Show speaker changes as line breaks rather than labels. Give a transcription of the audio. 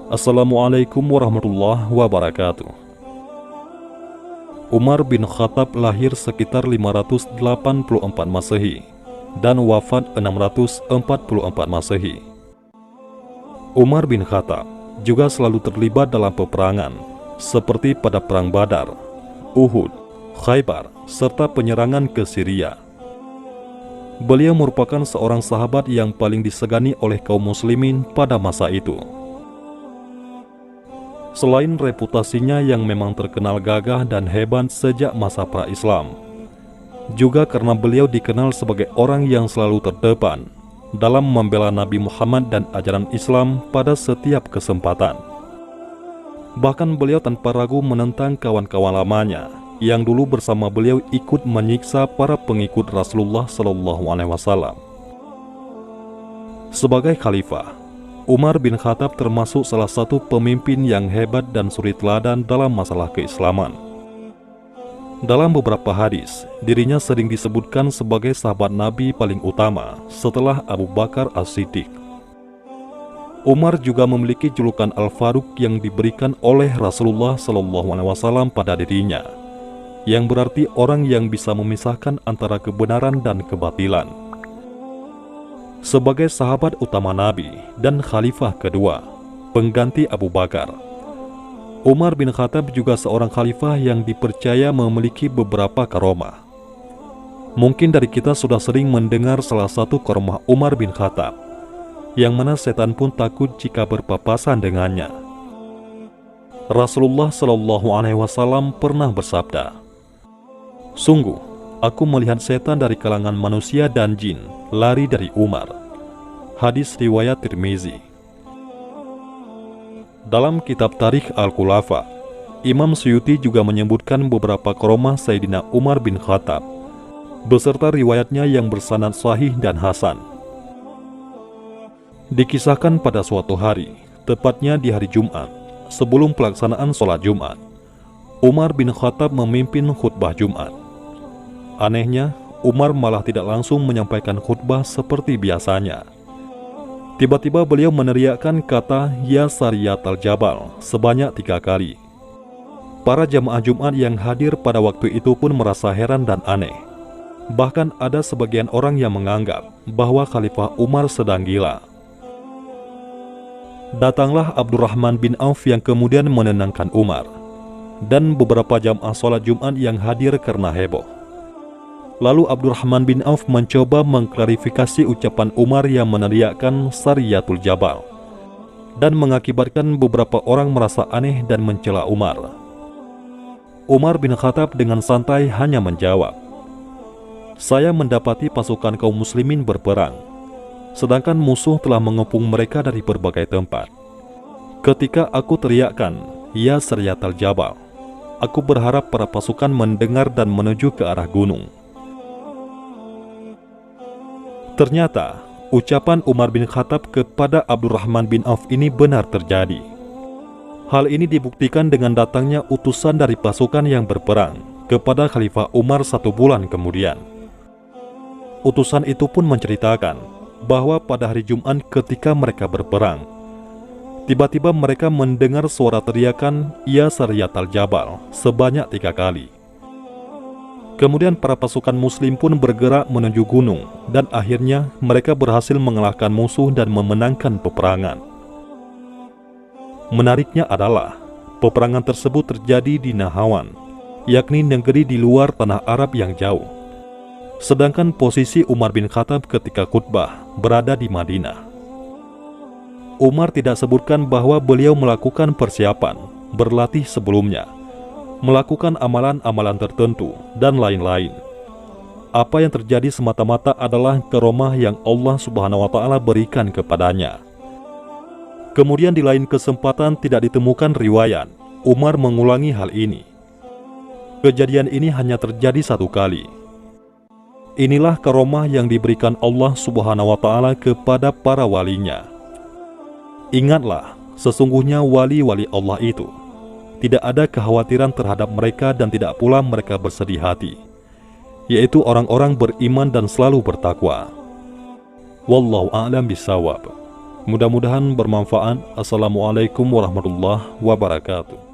Assalamualaikum warahmatullahi wabarakatuh. Umar bin Khattab lahir sekitar 584 Masehi dan wafat 644 Masehi. Umar bin Khattab juga selalu terlibat dalam peperangan seperti pada Perang Badar, Uhud, Khaybar, serta penyerangan ke Syria. Beliau merupakan seorang sahabat yang paling disegani oleh kaum muslimin pada masa itu. Selain reputasinya yang memang terkenal gagah dan hebat sejak masa pra-Islam, juga karena beliau dikenal sebagai orang yang selalu terdepan dalam membela Nabi Muhammad dan ajaran Islam pada setiap kesempatan. Bahkan beliau tanpa ragu menentang kawan-kawan lamanya yang dulu bersama beliau ikut menyiksa para pengikut Rasulullah SAW. Sebagai khalifah, Umar bin Khattab termasuk salah satu pemimpin yang hebat dan suri teladan dalam masalah keislaman. Dalam beberapa hadis, dirinya sering disebutkan sebagai sahabat Nabi paling utama setelah Abu Bakar As-Siddiq. Umar juga memiliki julukan Al-Faruq yang diberikan oleh Rasulullah SAW pada dirinya, yang berarti orang yang bisa memisahkan antara kebenaran dan kebatilan. Sebagai sahabat utama Nabi dan khalifah kedua, pengganti Abu Bakar, Umar bin Khattab juga seorang khalifah yang dipercaya memiliki beberapa karomah. Mungkin dari kita sudah sering mendengar salah satu karomah Umar bin Khattab, yang mana setan pun takut jika berpapasan dengannya. Rasulullah SAW pernah bersabda, "Sungguh, aku melihat setan dari kalangan manusia dan jin lari dari Umar." Hadis riwayat Tirmizi. Dalam kitab Tarikh Al-Khulafa, Imam Suyuti juga menyebutkan beberapa karomah Sayyidina Umar bin Khattab beserta riwayatnya yang bersanad sahih dan hasan. Dikisahkan pada suatu hari, tepatnya di hari Jumat, sebelum pelaksanaan sholat Jumat, Umar bin Khattab memimpin khutbah Jumat. Anehnya, Umar malah tidak langsung menyampaikan khutbah seperti biasanya. Tiba-tiba beliau meneriakkan kata "Ya Sariyatal Jabal" sebanyak 3 kali. Para jamaah Jumat yang hadir pada waktu itu pun merasa heran dan aneh. Bahkan ada sebagian orang yang menganggap bahwa Khalifah Umar sedang gila. Datanglah Abdurrahman bin Auf yang kemudian menenangkan Umar, dan beberapa jamaah sholat Jumat yang hadir karena heboh. Lalu Abdurrahman bin Auf mencoba mengklarifikasi ucapan Umar yang meneriakkan Sariyatul Jabal, dan mengakibatkan beberapa orang merasa aneh dan mencela Umar. Umar bin Khattab dengan santai hanya menjawab, "Saya mendapati pasukan kaum muslimin berperang, sedangkan musuh telah mengepung mereka dari berbagai tempat. Ketika aku teriakkan, 'Ya Sariyatul Jabal,' aku berharap para pasukan mendengar dan menuju ke arah gunung." Ternyata, ucapan Umar bin Khattab kepada Abdurrahman bin Auf ini benar terjadi. Hal ini dibuktikan dengan datangnya utusan dari pasukan yang berperang kepada Khalifah Umar 1 bulan kemudian. Utusan itu pun menceritakan bahwa pada hari Jumat ketika mereka berperang, tiba-tiba mereka mendengar suara teriakan "Ya Sariyatal Jabal" sebanyak 3 kali. Kemudian para pasukan muslim pun bergerak menuju gunung, dan akhirnya mereka berhasil mengalahkan musuh dan memenangkan peperangan. Menariknya adalah, peperangan tersebut terjadi di Nahawan, yakni negeri di luar tanah Arab yang jauh. Sedangkan posisi Umar bin Khattab ketika khutbah berada di Madinah. Umar tidak sebutkan bahwa beliau melakukan persiapan, berlatih sebelumnya, melakukan amalan-amalan tertentu, dan lain-lain. Apa yang terjadi semata-mata adalah karomah yang Allah Subhanahu wa Ta'ala berikan kepadanya. Kemudian di lain kesempatan tidak ditemukan riwayat Umar mengulangi hal ini. Kejadian ini hanya terjadi 1 kali. Inilah karomah yang diberikan Allah Subhanahu wa Ta'ala kepada para walinya. Ingatlah, sesungguhnya wali-wali Allah itu tidak ada kekhawatiran terhadap mereka dan tidak pula mereka bersedih hati, yaitu orang-orang beriman dan selalu bertakwa. Wallahu a'lam bishawab. Mudah-mudahan bermanfaat. Assalamualaikum warahmatullahi wabarakatuh.